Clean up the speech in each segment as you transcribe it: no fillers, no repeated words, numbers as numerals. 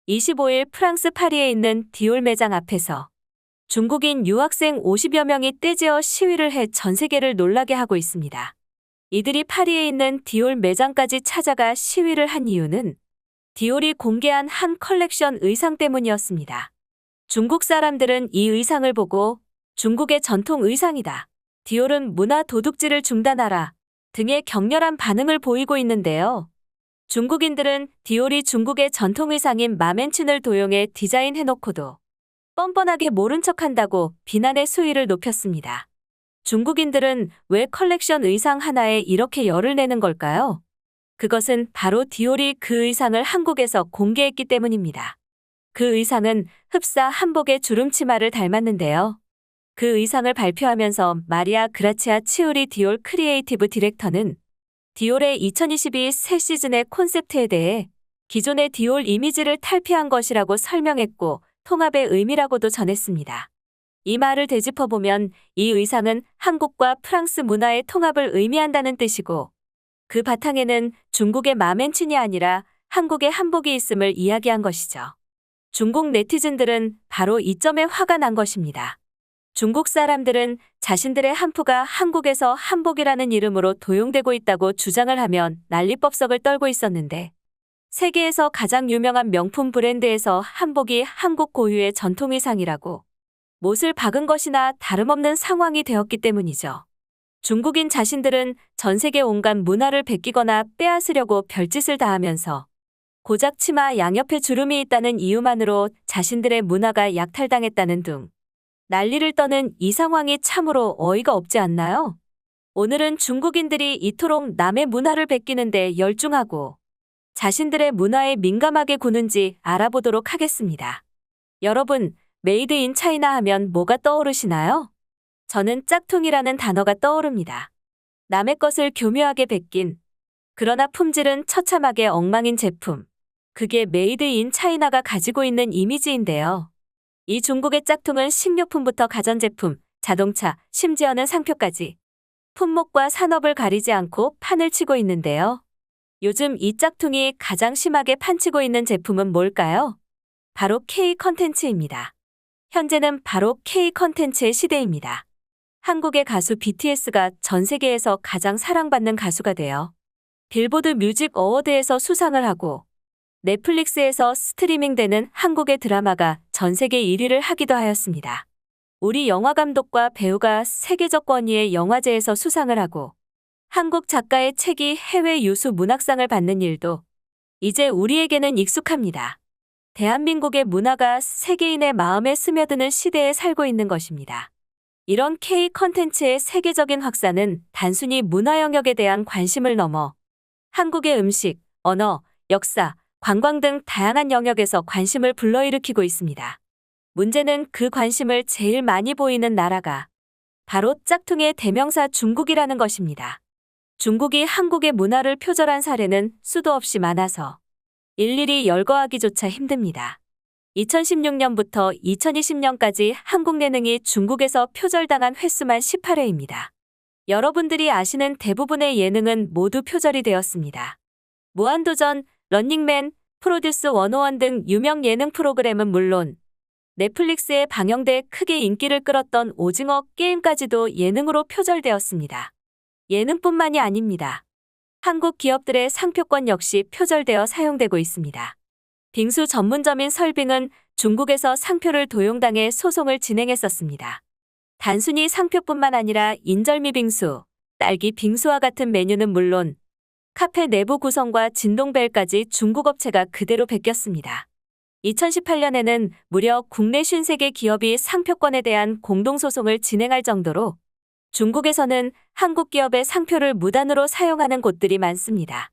25일 프랑스 파리에 있는 디올 매장 앞에서 중국인 유학생 50여 명이 떼지어 시위를 해 전 세계를 놀라게 하고 있습니다. 이들이 파리에 있는 디올 매장까지 찾아가 시위를 한 이유는 디올이 공개한 한 컬렉션 의상 때문이었습니다. 중국 사람들은 이 의상을 보고 중국의 전통 의상이다, 디올은 문화 도둑질을 중단하라 등의 격렬한 반응을 보이고 있는데요. 중국인들은 디올이 중국의 전통 의상인 마맨춘을 도용해 디자인해놓고도 뻔뻔하게 모른 척한다고 비난의 수위를 높였습니다. 중국인들은 왜 컬렉션 의상 하나에 이렇게 열을 내는 걸까요? 그것은 바로 디올이 그 의상을 한국에서 공개했기 때문입니다. 그 의상은 흡사 한복의 주름치마를 닮았는데요. 그 의상을 발표하면서 마리아 그라치아 치우리 디올 크리에이티브 디렉터는 디올의 2022 새 시즌의 콘셉트에 대해 기존의 디올 이미지를 탈피한 것이라고 설명했고 통합의 의미라고도 전했습니다. 이 말을 되짚어보면 이 의상은 한국과 프랑스 문화의 통합을 의미한다는 뜻이고 그 바탕에는 중국의 마맨춘이 아니라 한국의 한복이 있음을 이야기한 것이죠. 중국 네티즌들은 바로 이 점에 화가 난 것입니다. 중국 사람들은 자신들의 한푸가 한국에서 한복이라는 이름으로 도용되고 있다고 주장을 하며 난리법석을 떨고 있었는데 세계에서 가장 유명한 명품 브랜드에서 한복이 한국 고유의 전통 의상이라고 못을 박은 것이나 다름없는 상황이 되었기 때문이죠. 중국인 자신들은 전 세계 온갖 문화를 베끼거나 빼앗으려고 별짓을 다하면서 고작 치마 양옆에 주름이 있다는 이유만으로 자신들의 문화가 약탈당했다는 등 난리를 떠는 이 상황이 참으로 어이가 없지 않나요? 오늘은 중국인들이 이토록 남의 문화를 베끼는데 열중하고 자신들의 문화에 민감하게 구는지 알아보도록 하겠습니다. 여러분, 메이드 인 차이나 하면 뭐가 떠오르시나요? 저는 짝퉁이라는 단어가 떠오릅니다. 남의 것을 교묘하게 베낀, 그러나 품질은 처참하게 엉망인 제품. 그게 메이드 인 차이나가 가지고 있는 이미지인데요. 이 중국의 짝퉁은 식료품부터 가전제품, 자동차, 심지어는 상표까지 품목과 산업을 가리지 않고 판을 치고 있는데요. 요즘 이 짝퉁이 가장 심하게 판치고 있는 제품은 뭘까요? 바로 K-컨텐츠입니다. 현재는 바로 K-컨텐츠의 시대입니다. 한국의 가수 BTS가 전 세계에서 가장 사랑받는 가수가 되어 빌보드 뮤직 어워드에서 수상을 하고 넷플릭스에서 스트리밍되는 한국의 드라마가 전 세계 1위를 하기도 하였습니다. 우리 영화감독과 배우가 세계적 권위의 영화제에서 수상을 하고 한국 작가의 책이 해외 유수 문학상을 받는 일도 이제 우리에게는 익숙합니다. 대한민국의 문화가 세계인의 마음에 스며드는 시대에 살고 있는 것입니다. 이런 K-컨텐츠의 세계적인 확산은 단순히 문화 영역에 대한 관심을 넘어 한국의 음식, 언어, 역사, 관광 등 다양한 영역에서 관심을 불러일으키고 있습니다. 문제는 그 관심을 제일 많이 보이는 나라가 바로 짝퉁의 대명사 중국이라는 것입니다. 중국이 한국의 문화를 표절한 사례는 수도 없이 많아서 일일이 열거하기조차 힘듭니다. 2016년부터 2020년까지 한국 예능이 중국에서 표절당한 횟수만 18회입니다. 여러분들이 아시는 대부분의 예능은 모두 표절이 되었습니다. 무한도전, 런닝맨, 프로듀스 101 등 유명 예능 프로그램은 물론 넷플릭스에 방영돼 크게 인기를 끌었던 오징어 게임까지도 예능으로 표절되었습니다. 예능뿐만이 아닙니다. 한국 기업들의 상표권 역시 표절되어 사용되고 있습니다. 빙수 전문점인 설빙은 중국에서 상표를 도용당해 소송을 진행했었습니다. 단순히 상표뿐만 아니라 인절미 빙수, 딸기 빙수와 같은 메뉴는 물론 카페 내부 구성과 진동벨까지 중국 업체가 그대로 베꼈습니다. 2018년에는 무려 국내 53개 기업이 상표권에 대한 공동소송을 진행할 정도로 중국에서는 한국 기업의 상표를 무단으로 사용하는 곳들이 많습니다.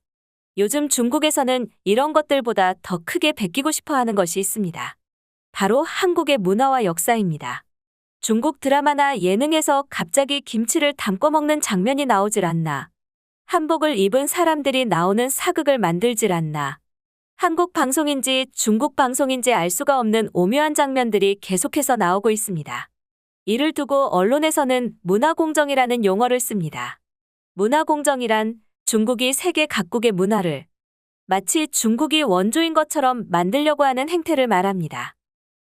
요즘 중국에서는 이런 것들보다 더 크게 베끼고 싶어 하는 것이 있습니다. 바로 한국의 문화와 역사입니다. 중국 드라마나 예능에서 갑자기 김치를 담궈 먹는 장면이 나오질 않나. 한복을 입은 사람들이 나오는 사극을 만들질 않나. 한국 방송인지 중국 방송인지 알 수가 없는 오묘한 장면들이 계속해서 나오고 있습니다. 이를 두고 언론에서는 문화공정이라는 용어를 씁니다. 문화공정이란 중국이 세계 각국의 문화를 마치 중국이 원조인 것처럼 만들려고 하는 행태를 말합니다.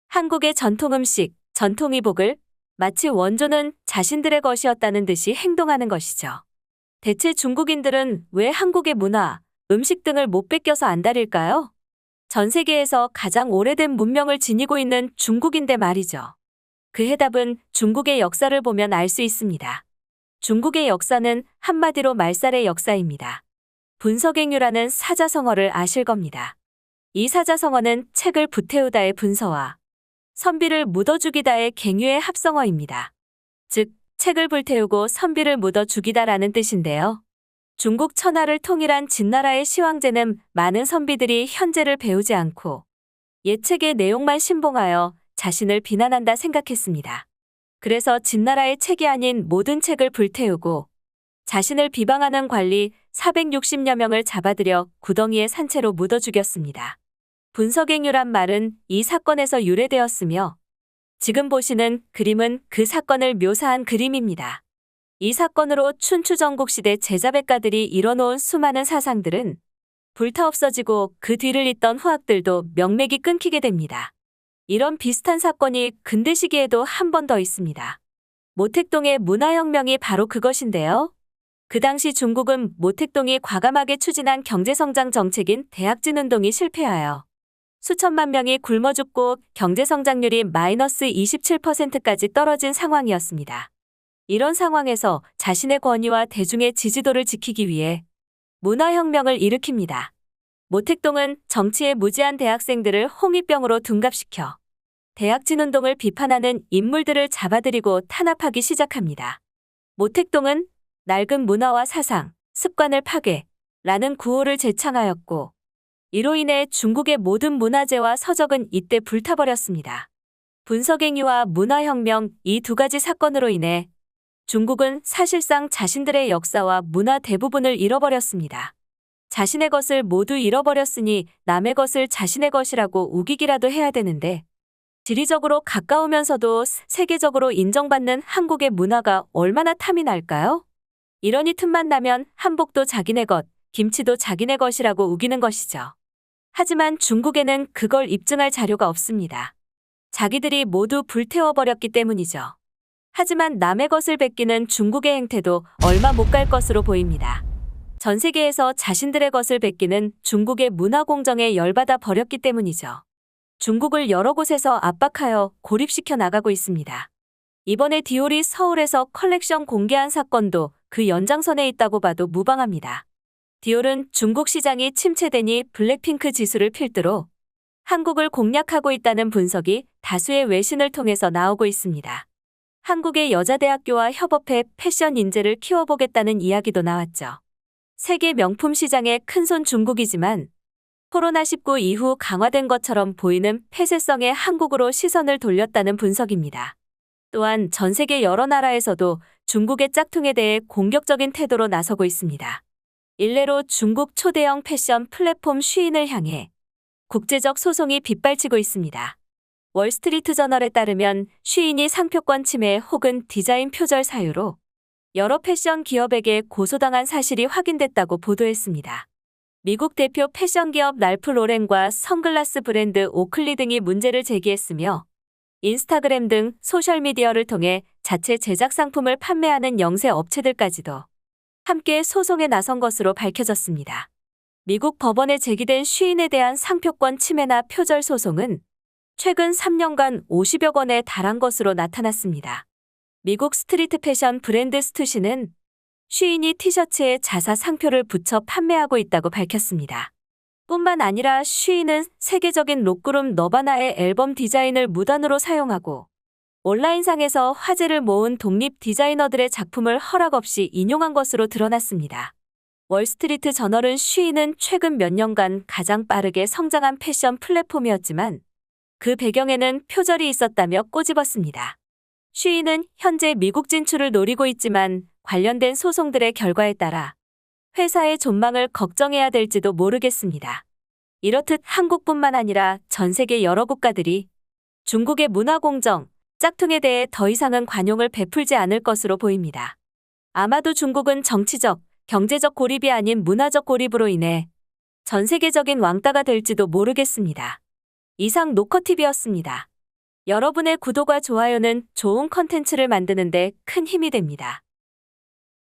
한국의 전통 음식, 전통 이복을 마치 원조는 자신들의 것이었다는 듯이 행동하는 것이죠. 대체 중국인들은 왜 한국의 문화, 음식 등을 못 뺏겨서 안달일까요? 전 세계에서 가장 오래된 문명을 지니고 있는 중국인데 말이죠. 그 해답은 중국의 역사를 보면 알 수 있습니다. 중국의 역사는 한마디로 말살의 역사입니다. 분서갱유라는 사자성어를 아실 겁니다. 이 사자성어는 책을 불태우다의 분서와 선비를 묻어 죽이다의 갱유의 합성어입니다. 즉, 책을 불태우고 선비를 묻어 죽이다라는 뜻인데요. 중국 천하를 통일한 진나라의 시황제는 많은 선비들이 현재를 배우지 않고 옛 책의 내용만 신봉하여 자신을 비난한다 생각했습니다. 그래서 진나라의 책이 아닌 모든 책을 불태우고 자신을 비방하는 관리 460여 명을 잡아들여 구덩이에 산채로 묻어 죽였습니다. 분서갱유란 말은 이 사건에서 유래되었으며 지금 보시는 그림은 그 사건을 묘사한 그림입니다. 이 사건으로 춘추전국시대 제자백가들이 이뤄놓은 수많은 사상들은 불타 없어지고 그 뒤를 잇던 후학들도 명맥이 끊기게 됩니다. 이런 비슷한 사건이 근대 시기에도 한 번 더 있습니다. 모택동의 문화혁명이 바로 그것인데요. 그 당시 중국은 모택동이 과감하게 추진한 경제성장 정책인 대학진운동이 실패하여 수천만 명이 굶어 죽고 경제성장률이 마이너스 27%까지 떨어진 상황이었습니다. 이런 상황에서 자신의 권위와 대중의 지지도를 지키기 위해 문화혁명을 일으킵니다. 모택동은 정치에 무지한 대학생들을 홍위병으로 둔갑시켜 대학진운동을 비판하는 인물들을 잡아들이고 탄압하기 시작합니다. 모택동은 낡은 문화와 사상, 습관을 파괴라는 구호를 제창하였고 이로 인해 중국의 모든 문화재와 서적은 이때 불타버렸습니다. 분서갱유와 문화혁명 이 두 가지 사건으로 인해 중국은 사실상 자신들의 역사와 문화 대부분을 잃어버렸습니다. 자신의 것을 모두 잃어버렸으니 남의 것을 자신의 것이라고 우기기라도 해야 되는데 지리적으로 가까우면서도 세계적으로 인정받는 한국의 문화가 얼마나 탐이 날까요? 이러니 틈만 나면 한복도 자기네 것, 김치도 자기네 것이라고 우기는 것이죠. 하지만 중국에는 그걸 입증할 자료가 없습니다. 자기들이 모두 불태워버렸기 때문이죠. 하지만 남의 것을 베끼는 중국의 행태도 얼마 못 갈 것으로 보입니다. 전 세계에서 자신들의 것을 베끼는 중국의 문화공정에 열받아 버렸기 때문이죠. 중국을 여러 곳에서 압박하여 고립시켜 나가고 있습니다. 이번에 디올이 서울에서 컬렉션 공개한 사건도 그 연장선에 있다고 봐도 무방합니다. 디올은 중국 시장이 침체되니 블랙핑크 지수를 필두로 한국을 공략하고 있다는 분석이 다수의 외신을 통해서 나오고 있습니다. 한국의 여자대학교와 협업해 패션 인재를 키워보겠다는 이야기도 나왔죠. 세계 명품 시장의 큰손 중국이지만 코로나19 이후 강화된 것처럼 보이는 폐쇄성의 한국으로 시선을 돌렸다는 분석입니다. 또한 전 세계 여러 나라에서도 중국의 짝퉁에 대해 공격적인 태도로 나서고 있습니다. 일례로 중국 초대형 패션 플랫폼 쉬인을 향해 국제적 소송이 빗발치고 있습니다. 월스트리트 저널에 따르면 쉬인이 상표권 침해 혹은 디자인 표절 사유로 여러 패션 기업에게 고소당한 사실이 확인됐다고 보도했습니다. 미국 대표 패션 기업 랄프 로렌과 선글라스 브랜드 오클리 등이 문제를 제기했으며 인스타그램 등 소셜미디어를 통해 자체 제작 상품을 판매하는 영세 업체들까지도 함께 소송에 나선 것으로 밝혀졌습니다. 미국 법원에 제기된 쉬인에 대한 상표권 침해나 표절 소송은 최근 3년간 50여 건에 달한 것으로 나타났습니다. 미국 스트리트 패션 브랜드 스투시는 쉬인이 티셔츠에 자사 상표를 붙여 판매하고 있다고 밝혔습니다. 뿐만 아니라 쉬인은 세계적인 록그룹 너바나의 앨범 디자인을 무단으로 사용하고 온라인상에서 화제를 모은 독립 디자이너들의 작품을 허락 없이 인용한 것으로 드러났습니다. 월스트리트 저널은 쉬인은 최근 몇 년간 가장 빠르게 성장한 패션 플랫폼이었지만 그 배경에는 표절이 있었다며 꼬집었습니다. 쉬인은 현재 미국 진출을 노리고 있지만 관련된 소송들의 결과에 따라 회사의 존망을 걱정해야 될지도 모르겠습니다. 이렇듯 한국뿐만 아니라 전 세계 여러 국가들이 중국의 문화공정, 짝퉁에 대해 더 이상은 관용을 베풀지 않을 것으로 보입니다. 아마도 중국은 정치적, 경제적 고립이 아닌 문화적 고립으로 인해 전 세계적인 왕따가 될지도 모르겠습니다. 이상 노컷TV였습니다. 여러분의 구독과 좋아요는 좋은 컨텐츠를 만드는데 큰 힘이 됩니다.